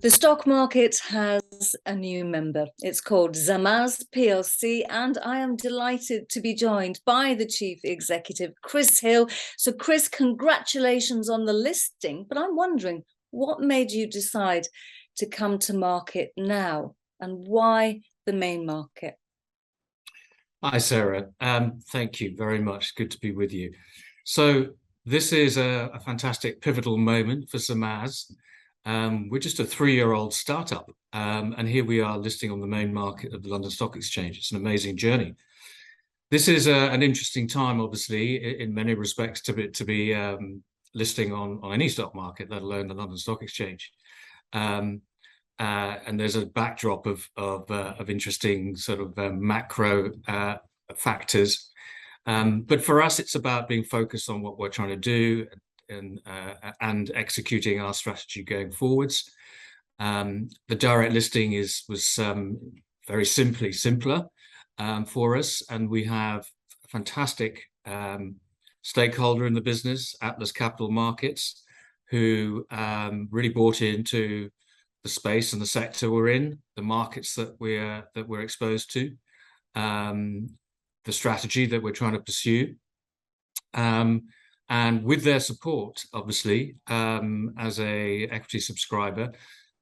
The stock market has a new member. It's called Zamaz PLC, and I am delighted to be joined by the Chief Executive, Chris Hill. So, Chris, congratulations on the listing, but I'm wondering, what made you decide to come to market now, and why the main market? Hi, Sarah. Thank you very much. Good to be with you. So this is a fantastic pivotal moment for Zamaz. We're just a 3-year-old startup, and here we are listing on the main market of the London Stock Exchange. It's an amazing journey. This is an interesting time, obviously, in many respects, to be listing on any stock market, let alone the London Stock Exchange. And there's a backdrop of interesting sort of macro factors. But for us, it's about being focused on what we're trying to do and executing our strategy going forwards. The direct listing was very simpler for us, and we have a fantastic stakeholder in the business, Atlas Capital Markets, who really bought into the space and the sector we're in, the markets that we're exposed to, the strategy that we're trying to pursue. And with their support, obviously, as a equity subscriber,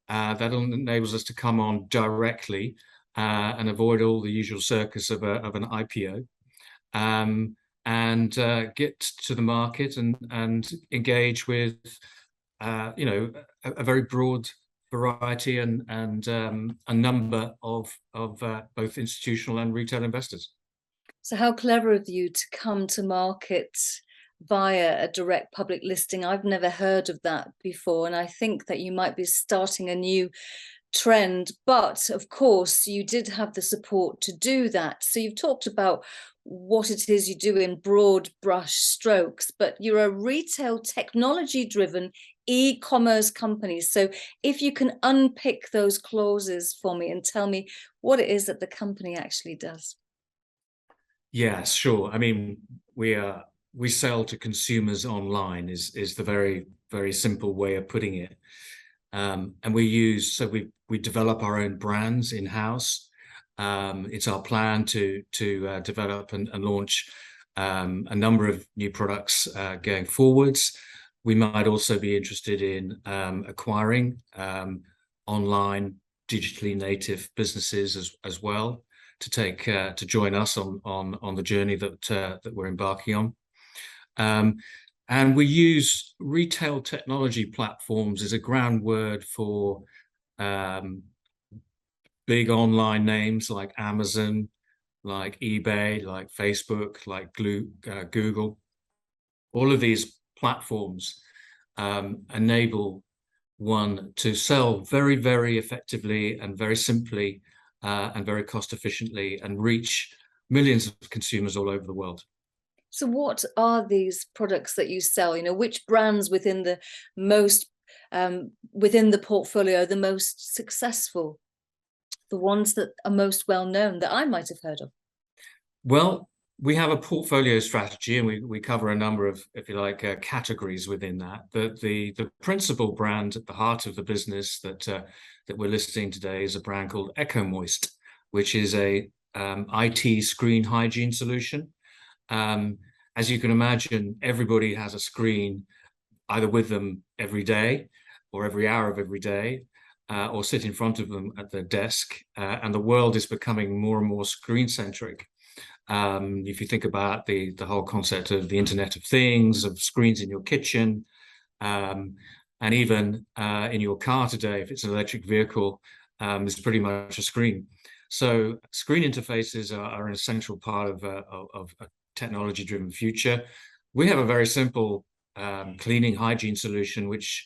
that enables us to come on directly and avoid all the usual circus of an IPO, and get to the market and engage with a very broad variety and a number of both institutional and retail investors. So how clever of you to come to market via a direct public listing. I've never heard of that before, and I think that you might be starting a new trend, but of course you did have the support to do that. So you've talked about what it is you do in broad brush strokes, but you're a retail technology driven e-commerce company. So if you can unpick those clauses for me and tell me what it is that the company actually does. Yes, sure. I mean, we sell to consumers online is the very, very simple way of putting it. And we develop our own brands in-house. It's our plan to develop and launch a number of new products going forwards. We might also be interested in acquiring online digitally native businesses as well, to join us on the journey that we're embarking on. And we use retail technology platforms as a ground word for big online names like Amazon, like eBay, like Facebook, like Google. All of these platforms enable one to sell very, very effectively and very simply and very cost efficiently, and reach millions of consumers all over the world. So what are these products that you sell? Which brands within the portfolio are the most successful? The ones that are most well known that I might have heard of? Well, we have a portfolio strategy, and we cover a number of, if you like, categories within that. The principal brand at the heart of the business that we're listing today is a brand called Ecomoist, which is a IT screen hygiene solution. As you can imagine, everybody has a screen either with them every day or every hour of every day, or sit in front of them at their desk. And the world is becoming more and more screen-centric. If you think about the whole concept of the Internet of Things, of screens in your kitchen, and even in your car today, if it's an electric vehicle, it's pretty much a screen. So screen interfaces are an essential part of a technology-driven future. We have a very simple cleaning hygiene solution, which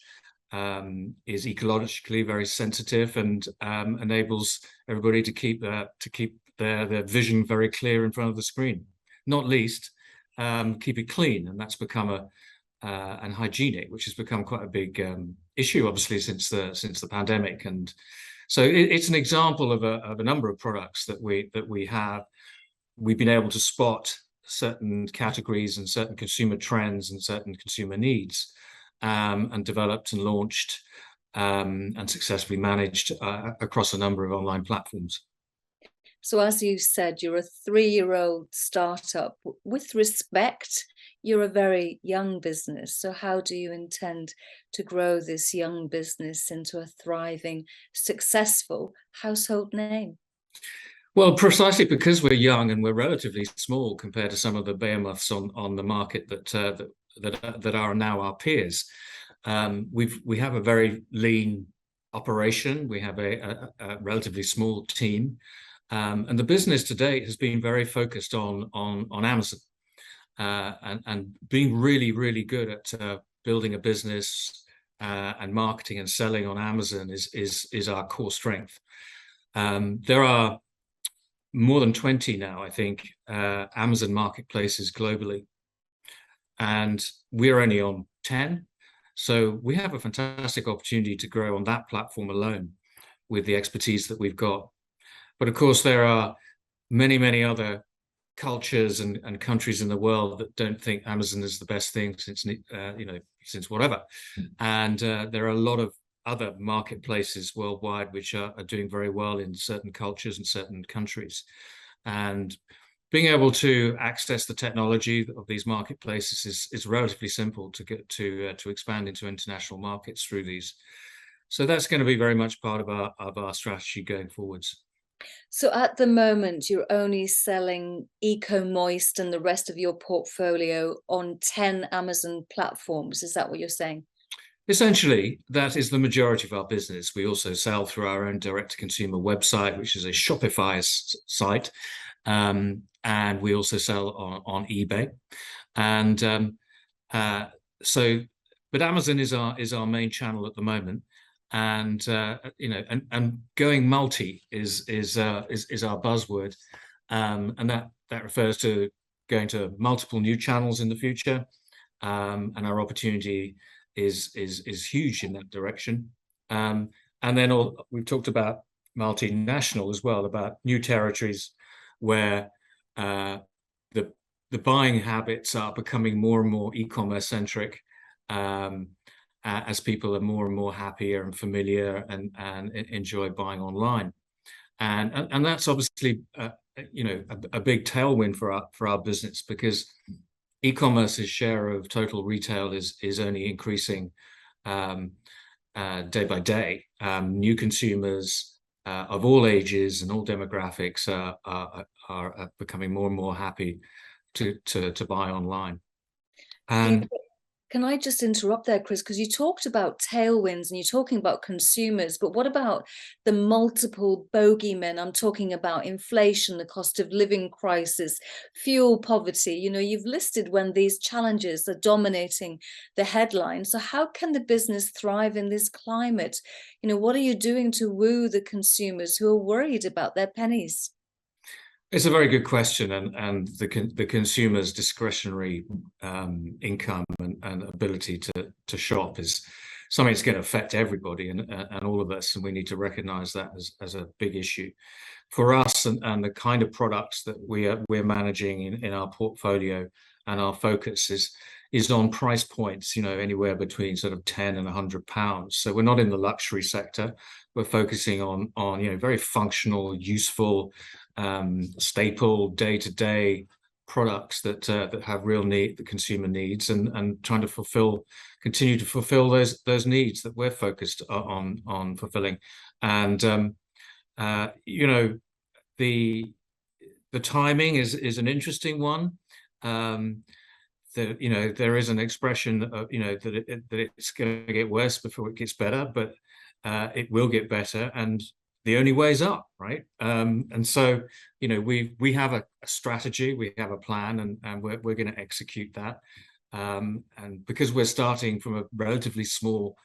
is ecologically very sensitive and enables everybody to keep their vision very clear in front of the screen. Not least, keep it clean, and that's become and hygienic, which has become quite a big issue, obviously, since the pandemic. And so it's an example of a number of products that we have. We've been able to spot certain categories and certain consumer trends and certain consumer needs, and developed and launched and successfully managed across a number of online platforms. So as you said, you're a 3-year-old startup. With respect, you're a very young business. So how do you intend to grow this young business into a thriving, successful household name? Well, precisely because we're young and we're relatively small compared to some of the behemoths on the market that are now our peers. We have a very lean operation. We have a relatively small team. And the business to date has been very focused on Amazon and being really, really good at building a business and marketing and selling on Amazon is our core strength. There are more than 20 now, I think, Amazon marketplaces globally, and we're only on 10. So we have a fantastic opportunity to grow on that platform alone with the expertise that we've got. But of course, there are many, many other cultures and countries in the world that don't think Amazon is the best thing since whatever. And there are a lot of other marketplaces worldwide which are doing very well in certain cultures and certain countries. And being able to access the technology of these marketplaces is relatively simple to get to expand into international markets through these. So that's going to be very much part of our strategy going forwards. So at the moment, you're only selling Ecomoist and the rest of your portfolio on 10 Amazon platforms. Is that what you're saying? Essentially, that is the majority of our business. We also sell through our own direct-to-consumer website, which is a Shopify site, and we also sell on eBay. And but Amazon is our main channel at the moment. And and going multi is our buzzword, and that refers to going to multiple new channels in the future, and our opportunity is huge in that direction. And then we've talked about multinational as well, about new territories where the buying habits are becoming more and more e-commerce centric. As people are more and more happier and familiar and enjoy buying online, and that's obviously a big tailwind for our business, because e-commerce's share of total retail is only increasing day by day. New consumers of all ages and all demographics are becoming more and more happy to buy online. And can I just interrupt there, Chris? Because you talked about tailwinds and you're talking about consumers, but what about the multiple bogeymen? I'm talking about inflation, the cost of living crisis, fuel poverty. You've listed when these challenges are dominating the headlines. So how can the business thrive in this climate? What are you doing to woo the consumers who are worried about their pennies? It's a very good question, and the consumer's discretionary income and ability to shop is something that's going to affect everybody and all of us, and we need to recognize that as a big issue for us, and the kind of products that we're managing in our portfolio, and our focus is on price points, anywhere between sort of 10 and 100 pounds. So we're not in the luxury sector. We're focusing on very functional, useful, staple day-to-day products that have real need, the consumer needs, and trying to continue to fulfill those needs that we're focused on fulfilling. And the timing is an interesting one. There is an expression of that it's going to get worse before it gets better, but it will get better, and the only way is up, right? And so we have a strategy, we have a plan, and we're going to execute that. And because we're starting from a relatively small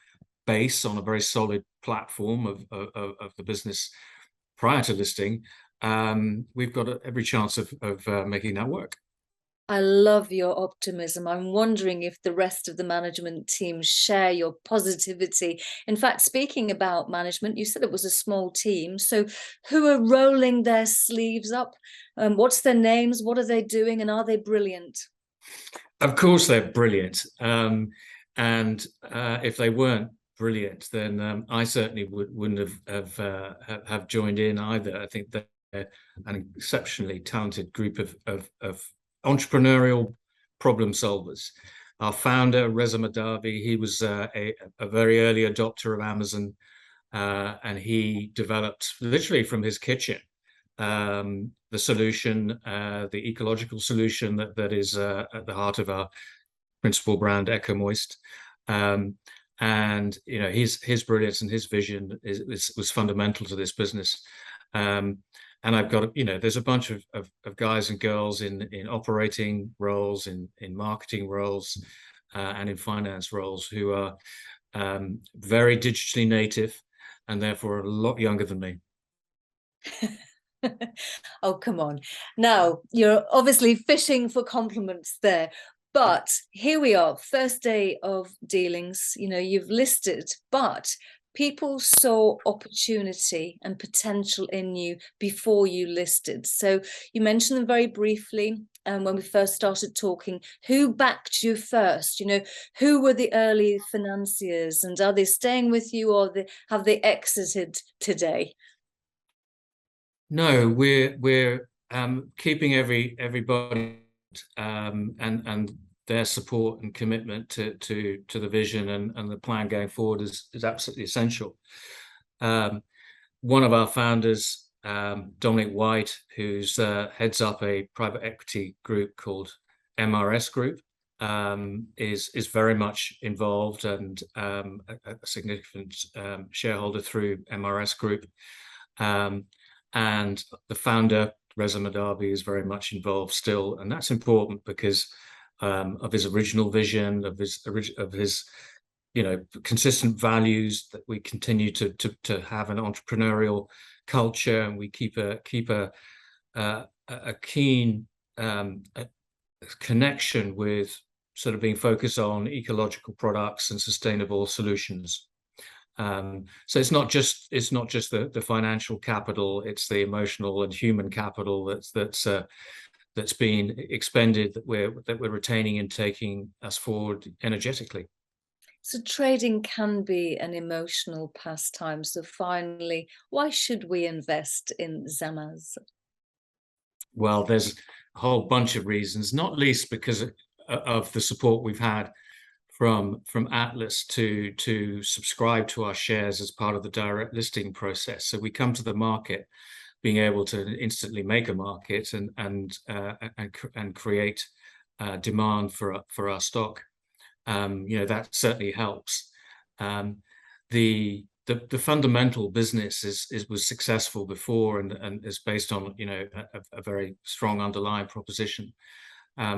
base on a very solid platform of the business prior to listing, we've got every chance of making that work. I love your optimism. I'm wondering if the rest of the management team share your positivity. In fact, speaking about management, you said it was a small team. So who are rolling their sleeves up? What's their names? What are they doing? And are they brilliant? Of course, they're brilliant. And if they weren't, brilliant, then I certainly wouldn't have joined in either. I think they're an exceptionally talented group of entrepreneurial problem solvers. Our founder, Reza Mahdavi, he was a very early adopter of Amazon, and he developed literally from his kitchen the solution, the ecological solution that is at the heart of our principal brand, Ecomoist. And his brilliance and his vision was fundamental to this business. And I've got, there's a bunch of guys and girls in operating roles, in marketing roles, and in finance roles who are very digitally native and therefore a lot younger than me. Oh, come on. Now, you're obviously fishing for compliments there. But here we are, first day of dealings, you've listed, but people saw opportunity and potential in you before you listed. So you mentioned them very briefly when we first started talking. Who backed you first? Who were the early financiers, and are they staying with you, or have they exited today? No, we're keeping everybody and their support and commitment to the vision and the plan going forward is absolutely essential. One of our founders, Dominic White, who's heads up a private equity group called MRS Group, is very much involved and a significant shareholder through MRS Group. And the founder, Reza Mahdavi, is very much involved still, and that's important because of his original vision, of his consistent values, that we continue to have an entrepreneurial culture, and we keep a keen connection with sort of being focused on ecological products and sustainable solutions. So it's not just the financial capital; it's the emotional and human capital that's been expended that we're retaining and taking us forward energetically. So trading can be an emotional pastime. So finally, why should we invest in Zamaz? Well, there's a whole bunch of reasons, not least because of the support we've had from Atlas to subscribe to our shares as part of the direct listing process. So we come to the market being able to instantly make a market and create demand for our stock. That certainly helps. The fundamental business was successful before and is based on a very strong underlying proposition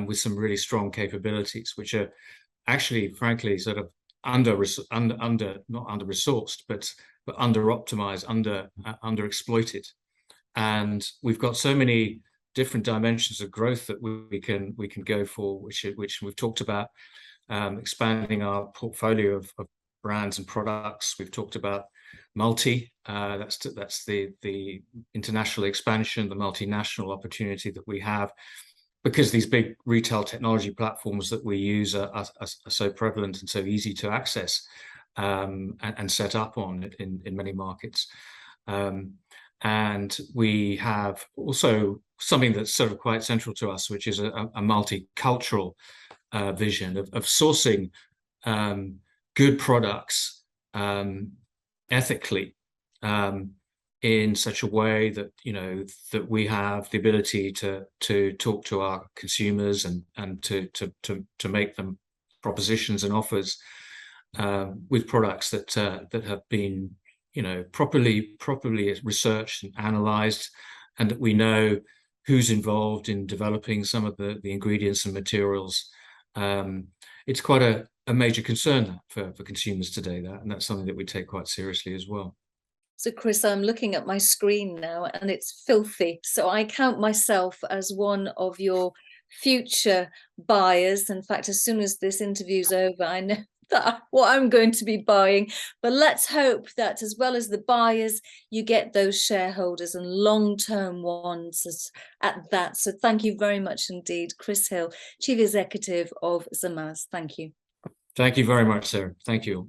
with some really strong capabilities, which are actually, frankly, sort of not under resourced, but under optimized, under exploited. And we've got so many different dimensions of growth that we can go for, which we've talked about, expanding our portfolio of brands and products. We've talked about multi, that's the international expansion, the multinational opportunity that we have, because these big retail technology platforms that we use are so prevalent and so easy to access and set up on in many markets. And we have also something that's sort of quite central to us, which is a multicultural vision of sourcing good products ethically, in such a way that that we have the ability to talk to our consumers and to make them propositions and offers with products that have been properly researched and analyzed, and that we know who's involved in developing some of the ingredients and materials. It's quite a major concern for consumers today, and that's something that we take quite seriously as well. So, Chris, I'm looking at my screen now and it's filthy. So I count myself as one of your future buyers. In fact, as soon as this interview's over, I know that what I'm going to be buying. But let's hope that as well as the buyers, you get those shareholders and long-term ones at that. So thank you very much indeed, Chris Hill, Chief Executive of Zamaz. Thank you. Thank you very much, Sarah. Thank you.